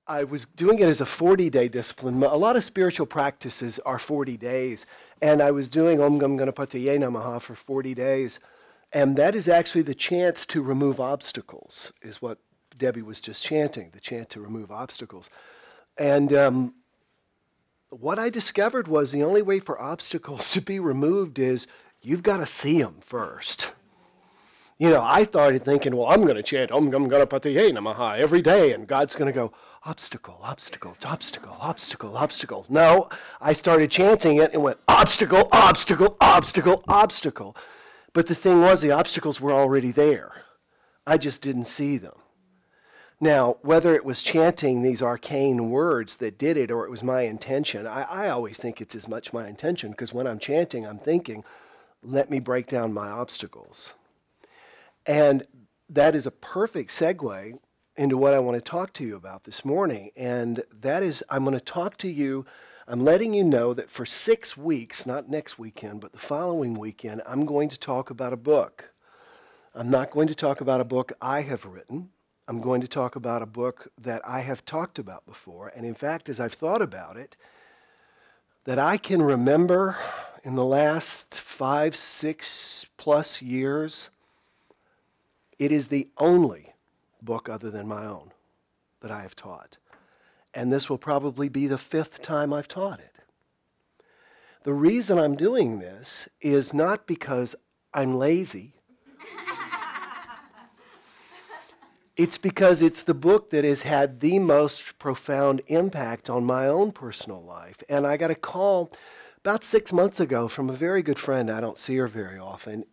I was doing it as a 40-day discipline. A lot of spiritual practices are 40 days. And I was doing Om Gam Ganapataye Namaha for 40 days. And that is actually the chant to remove obstacles, is what Debbie was just chanting, the chant to remove obstacles. And what I discovered was the only way for obstacles to be removed is you've got to see them first. You know, I started thinking, well, I'm going to chant Om Gam Ganapataye Namaha every day, and God's going to go, obstacle, obstacle, obstacle, obstacle, obstacle. No, I started chanting it and went, obstacle, obstacle, obstacle, obstacle. But the thing was, the obstacles were already there. I just didn't see them. Now, whether it was chanting these arcane words that did it or it was my intention, I always think it's as much my intention, because when I'm chanting, I'm thinking, let me break down my obstacles. And that is a perfect segue into what I want to talk to you about this morning. And that is, I'm going to talk to you, I'm letting you know that for 6 weeks, not next weekend, but the following weekend, I'm going to talk about a book. I'm not going to talk about a book I have written. I'm going to talk about a book that I have talked about before. And in fact, as I've thought about it, that I can remember in the last 5, 6 plus years, it is the only book other than my own that I have taught. And this will probably be the 5th time I've taught it. The reason I'm doing this is not because I'm lazy. It's because it's the book that has had the most profound impact on my own personal life. And I got a call about 6 months ago from a very good friend. I don't see her very often.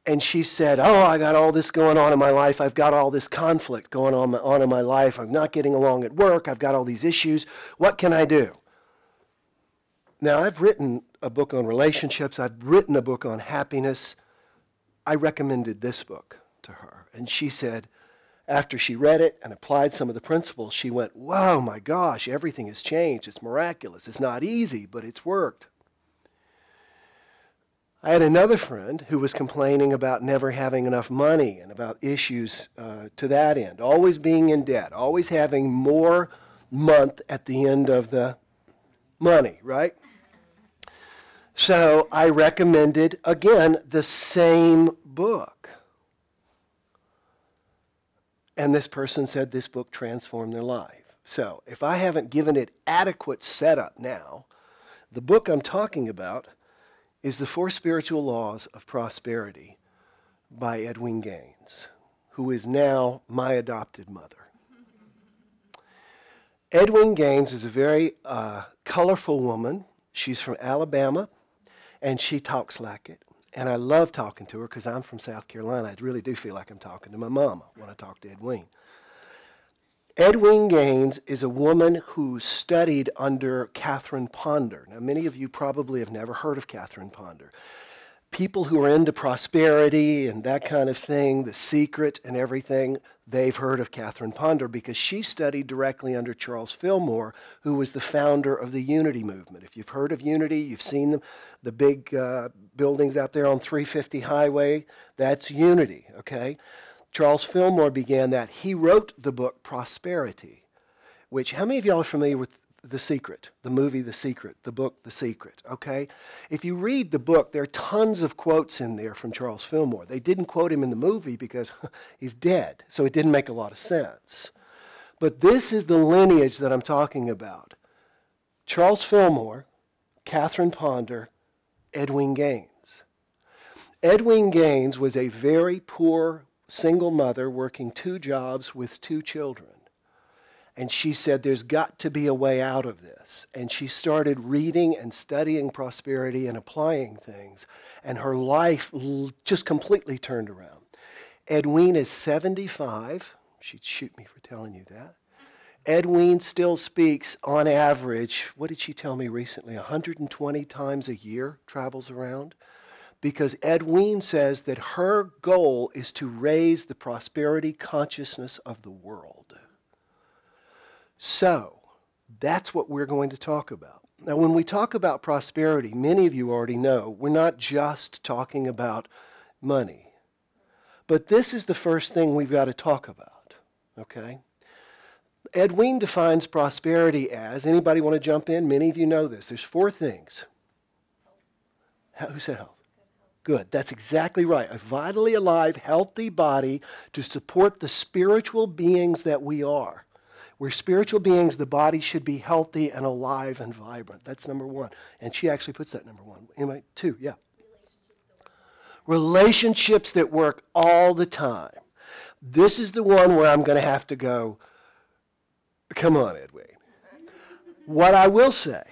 And she said, oh, I got all this going on in my life. I've got all this conflict going on in my life. I'm not getting along at work. I've got all these issues. What can I do? Now, I've written a book on relationships. I've written a book on happiness. I recommended this book to her. And she said, after she read it and applied some of the principles, she went, whoa, my gosh, everything has changed. It's miraculous. It's not easy, but it's worked. I had another friend who was complaining about never having enough money and about issues to that end, always being in debt, always having more month at the end of the money, right? So I recommended, again, the same book. And this person said this book transformed their life. So if I haven't given it adequate setup now, the book I'm talking about is The 4 Spiritual Laws of Prosperity by Edwene Gaines, who is now my adopted mother. Edwene Gaines is a very colorful woman. She's from Alabama, and she talks like it. And I love talking to her because I'm from South Carolina. I really do feel like I'm talking to my mama when I talk to Edwene. Edwene Gaines is a woman who studied under Catherine Ponder. Now, many of you probably have never heard of Catherine Ponder. People who are into prosperity and that kind of thing, The Secret and everything, they've heard of Catherine Ponder because she studied directly under Charles Fillmore, who was the founder of the Unity movement. If you've heard of Unity, you've seen them, the big buildings out there on 350 Highway, that's Unity, okay? Charles Fillmore began that. He wrote the book Prosperity, which, how many of y'all are familiar with The Secret, the movie The Secret, the book The Secret, okay? If you read the book, there are tons of quotes in there from Charles Fillmore. They didn't quote him in the movie because he's dead, so it didn't make a lot of sense. But this is the lineage that I'm talking about. Charles Fillmore, Catherine Ponder, Edwene Gaines. Edwene Gaines was a very poor single mother working 2 jobs with 2 children. And she said, there's got to be a way out of this. And she started reading and studying prosperity and applying things. And her life just completely turned around. Edwene is 75. She'd shoot me for telling you that. Edwene still speaks on average, what did she tell me recently, 120 times a year, travels around. Because Edwene says that her goal is to raise the prosperity consciousness of the world. So, that's what we're going to talk about. Now, when we talk about prosperity, many of you already know, we're not just talking about money. But this is the first thing we've got to talk about, okay? Edwin defines prosperity as, anybody want to jump in? Many of you know this. There's 4 things. Who said health? Good. That's exactly right. A vitally alive, healthy body to support the spiritual beings that we are. We're spiritual beings. The body should be healthy and alive and vibrant. That's number 1. And she actually puts that number 1. Anyway, 2, yeah. Relationships that work all the time. This is the one where I'm going to have to go, come on, Edwin. What I will say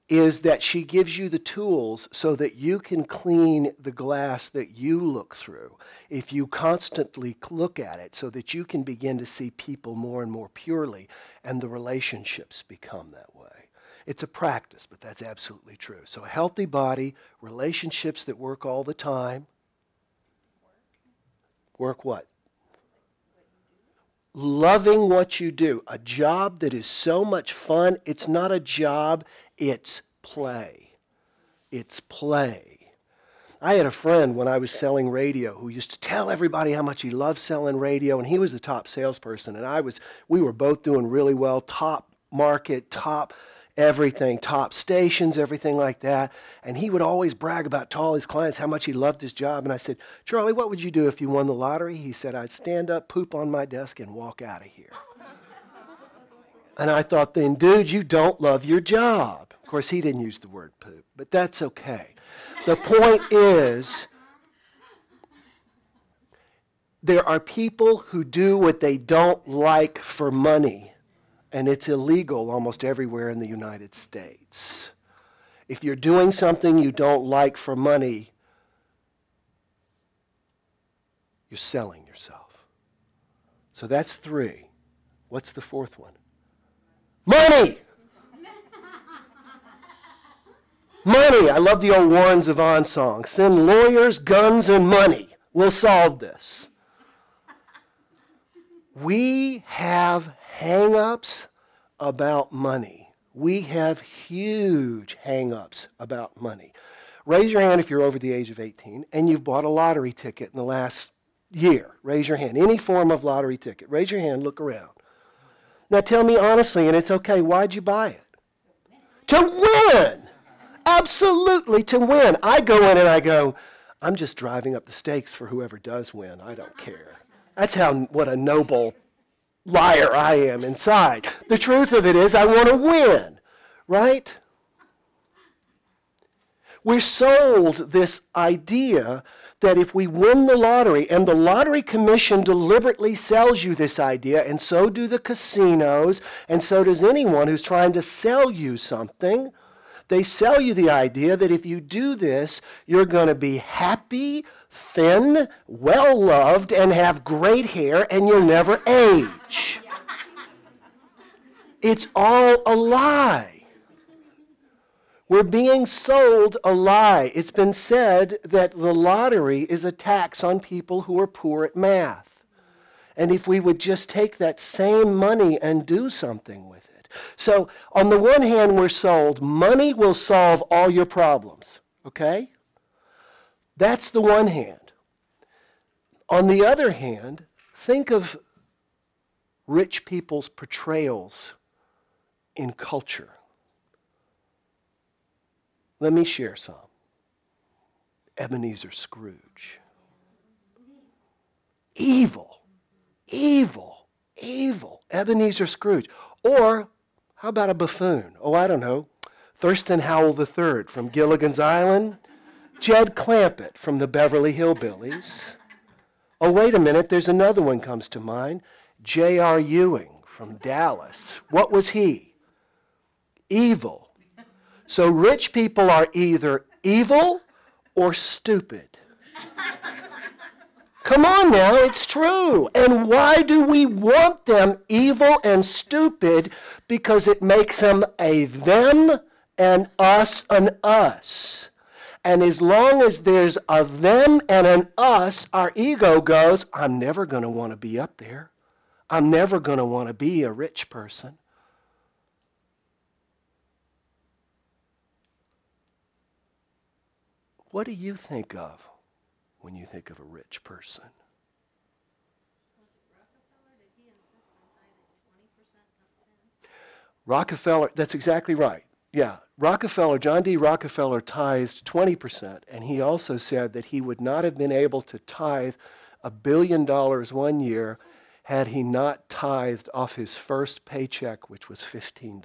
is that she gives you the tools so that you can clean the glass that you look through if you constantly look at it, so that you can begin to see people more and more purely, and the relationships become that way. It's a practice, but that's absolutely true. So a healthy body, relationships that work all the time. Work what? Loving what you do. A job that is so much fun. It's not a job, it's play. It's play. I had a friend when I was selling radio who used to tell everybody how much he loved selling radio, and he was the top salesperson, and we were both doing really well, top market, top everything, top stations, everything like that. And he would always brag about to all his clients how much he loved his job. And I said, Charlie, what would you do if you won the lottery? He said, I'd stand up, poop on my desk, and walk out of here. And I thought then, dude, you don't love your job. Of course, he didn't use the word poop, but that's okay. The point is, there are people who do what they don't like for money, and it's illegal almost everywhere in the United States. If you're doing something you don't like for money, you're selling yourself. So that's 3. What's the 4th one? Money! Money! I love the old Warren Zevon song. Send lawyers, guns, and money. We'll solve this. We have hang-ups about money. We have huge hang-ups about money. Raise your hand if you're over the age of 18 and you've bought a lottery ticket in the last year. Raise your hand. Any form of lottery ticket. Raise your hand, look around. Now tell me honestly, and it's okay, why'd you buy it? To win! Absolutely to win. I go in and I go, I'm just driving up the stakes for whoever does win. I don't care. That's what a noble liar I am inside. The truth of it is I want to win, right? We're sold this idea that if we win the lottery, and the Lottery Commission deliberately sells you this idea, and so do the casinos, and so does anyone who's trying to sell you something. They sell you the idea that if you do this, you're going to be happy, thin, well-loved, and have great hair, and you'll never age. It's all a lie. We're being sold a lie. It's been said that the lottery is a tax on people who are poor at math. And if we would just take that same money and do something with it. So on the one hand, we're sold money will solve all your problems, okay? That's the one hand. On the other hand, think of rich people's portrayals in culture. Let me share some. Ebenezer Scrooge. Evil, evil, evil. Ebenezer Scrooge. Or how about a buffoon? Oh, I don't know. Thurston Howell III from Gilligan's Island. Jed Clampett from the Beverly Hillbillies. Oh, wait a minute. There's another one comes to mind. J.R. Ewing from Dallas. What was he? Evil. So rich people are either evil or stupid. Come on now, it's true. And why do we want them evil and stupid? Because it makes them a them and us an us. And as long as there's a them and an us, our ego goes, I'm never going to want to be up there. I'm never going to want to be a rich person. What do you think of when you think of a rich person? Rockefeller, that's exactly right. Yeah, Rockefeller, John D. Rockefeller tithed 20%, and he also said that he would not have been able to tithe $1 billion one year had he not tithed off his first paycheck, which was $15.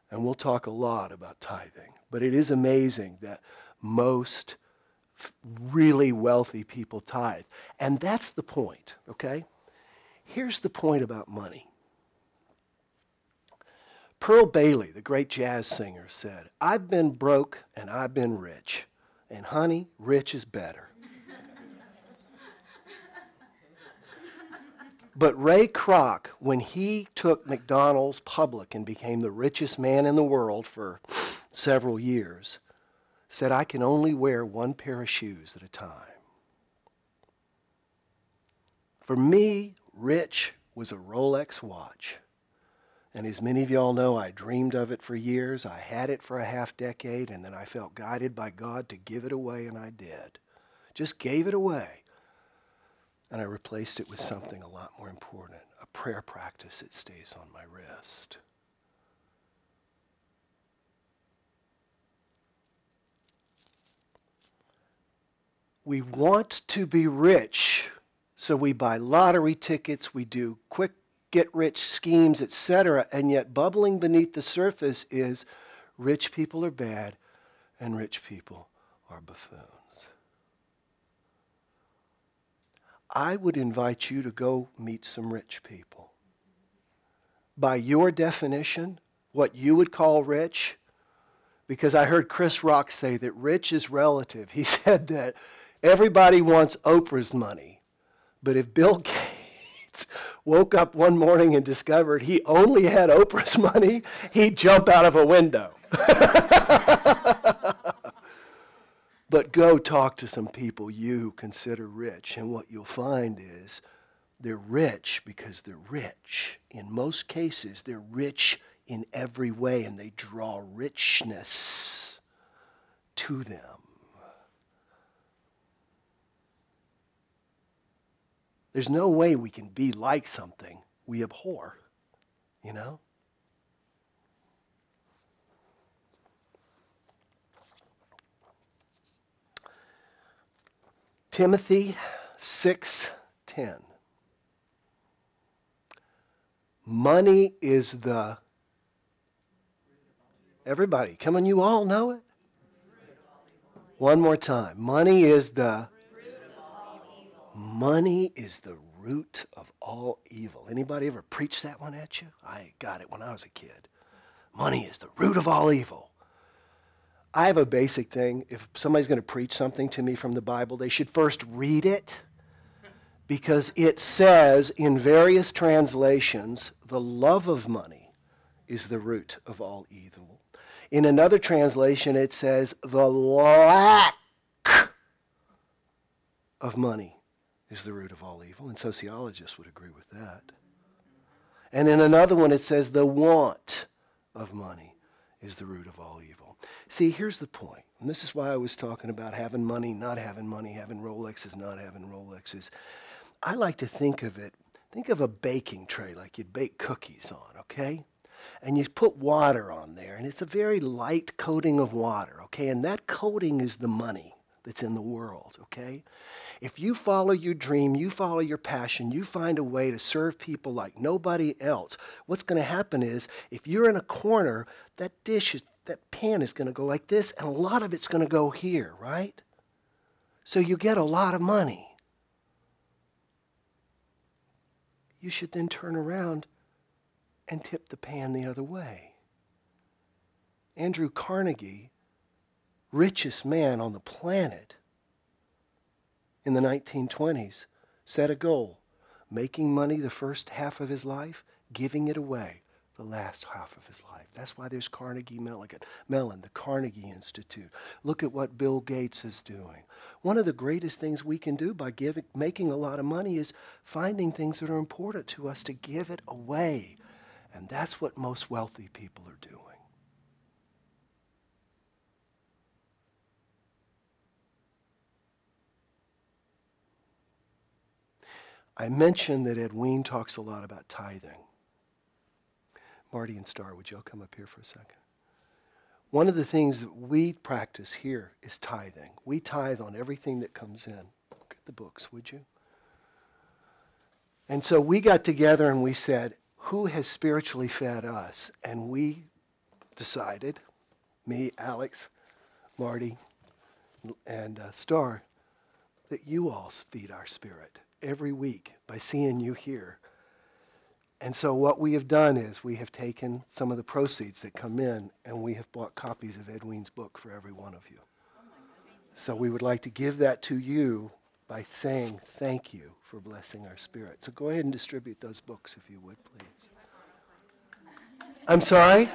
And we'll talk a lot about tithing, but it is amazing that most really wealthy people tithe. And that's the point, okay? Here's the point about money. Pearl Bailey, the great jazz singer, said, "I've been broke and I've been rich. And honey, rich is better." But Ray Kroc, when he took McDonald's public and became the richest man in the world for several years, said, "I can only wear one pair of shoes at a time." For me, rich was a Rolex watch. And as many of y'all know, I dreamed of it for years. I had it for a half decade, and then I felt guided by God to give it away, and I did. Just gave it away. And I replaced it with something a lot more important, a prayer practice that stays on my wrist. We want to be rich, so we buy lottery tickets, we do quick get-rich schemes, etc., and yet bubbling beneath the surface is rich people are bad and rich people are buffoons. I would invite you to go meet some rich people. By your definition, what you would call rich, because I heard Chris Rock say that rich is relative. He said that everybody wants Oprah's money, but if Bill Gates woke up one morning and discovered he only had Oprah's money, he'd jump out of a window. But go talk to some people you consider rich, and what you'll find is they're rich because they're rich. In most cases, they're rich in every way, and they draw richness to them. There's no way we can be like something we abhor, you know? Timothy 6:10. Money is the... Everybody, come on, you all know it? One more time. Money is the... Money is the root of all evil. Anybody ever preach that one at you? I got it when I was a kid. Money is the root of all evil. I have a basic thing. If somebody's going to preach something to me from the Bible, they should first read it, because it says in various translations, the love of money is the root of all evil. In another translation, it says the lack of money is the root of all evil, and sociologists would agree with that. And in another one, it says the want of money is the root of all evil. See, here's the point, and this is why I was talking about having money, having Rolexes, not having Rolexes. I like to think of a baking tray like you'd bake cookies on, okay? And you put water on there, and it's a very light coating of water, okay? And that coating is the money that's in the world, okay? If you follow your dream, you follow your passion, you find a way to serve people like nobody else, what's going to happen is, if you're in a corner, that pan is going to go like this, and a lot of it's going to go here, right? So you get a lot of money. You should then turn around and tip the pan the other way. Andrew Carnegie, richest man on the planet in the 1920s, set a goal: making money the first half of his life, giving it away the last half of his life. That's why there's Carnegie Mellon, the Carnegie Institute. Look at what Bill Gates is doing. One of the greatest things we can do by making a lot of money is finding things that are important to us to give it away. And that's what most wealthy people are doing. I mentioned that Edwene talks a lot about tithing. Marty and Star, would y'all come up here for a second? One of the things that we practice here is tithing. We tithe on everything that comes in. Look at the books, would you? And so we got together and we said, who has spiritually fed us? And we decided, me, Alex, Marty, and Star, that you all feed our spirit every week by seeing you here. And so what we have done is we have taken some of the proceeds that come in and we have bought copies of Edwin's book for every one of you. So we would like to give that to you by saying thank you for blessing our spirit. So go ahead and distribute those books if you would, please. I'm sorry?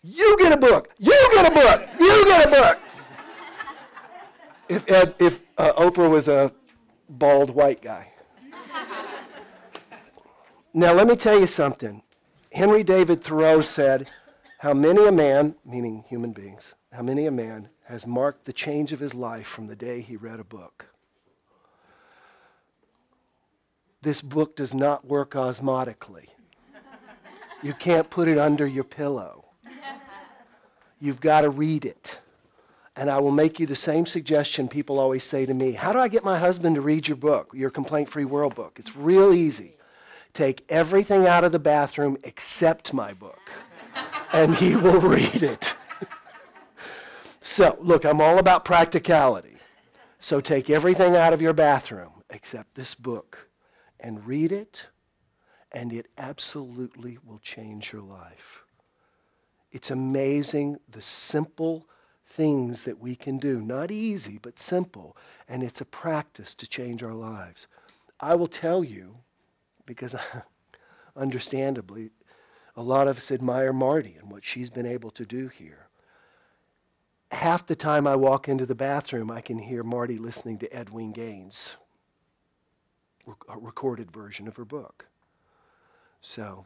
You get a book. You get a book. You get a book. If Oprah was a bald white guy. Now, let me tell you something. Henry David Thoreau said, how many a man, meaning human beings, how many a man has marked the change of his life from the day he read a book. This book does not work osmotically. You can't put it under your pillow. You've got to read it. And I will make you the same suggestion people always say to me. How do I get my husband to read your book, your Complaint-Free World book? It's real easy. Take everything out of the bathroom except my book, and he will read it. So, look, I'm all about practicality. So take everything out of your bathroom except this book and read it, and it absolutely will change your life. It's amazing the simple things that we can do. Not easy, but simple. And it's a practice to change our lives. I will tell you, because understandably, a lot of us admire Marty and what she's been able to do here. Half the time I walk into the bathroom, I can hear Marty listening to Edwin Gaines' a recorded version of her book. So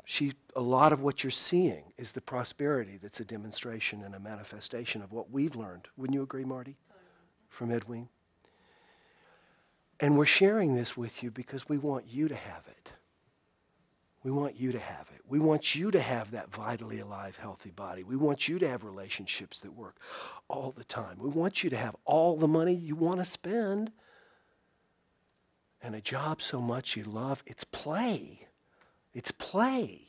a lot of what you're seeing is the prosperity that's a demonstration and a manifestation of what we've learned. Wouldn't you agree, Marty? From Edwin? And we're sharing this with you because we want you to have it. We want you to have it. We want you to have that vitally alive, healthy body. We want you to have relationships that work all the time. We want you to have all the money you want to spend and a job so much you love. It's play. It's play.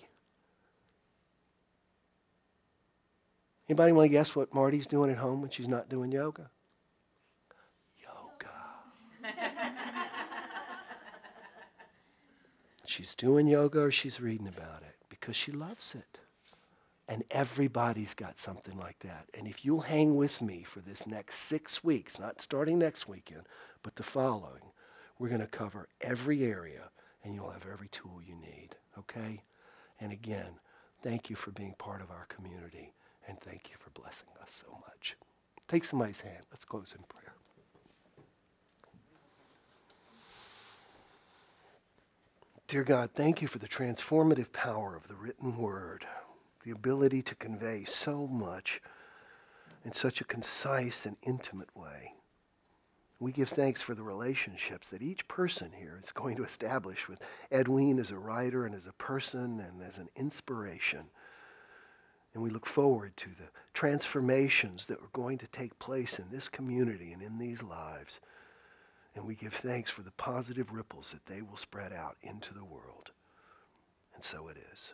Anybody want to guess what Marty's doing at home when she's not doing yoga? Yoga. She's doing yoga or she's reading about it because she loves it. And everybody's got something like that. And if you'll hang with me for this next 6 weeks, not starting next weekend, but the following, we're going to cover every area and you'll have every tool you need. Okay? And again, thank you for being part of our community, and thank you for blessing us so much. Take somebody's hand. Let's close in prayer. Dear God, thank you for the transformative power of the written word, the ability to convey so much in such a concise and intimate way. We give thanks for the relationships that each person here is going to establish with Edwin as a writer and as a person and as an inspiration. And we look forward to the transformations that are going to take place in this community and in these lives. And we give thanks for the positive ripples that they will spread out into the world. And so it is.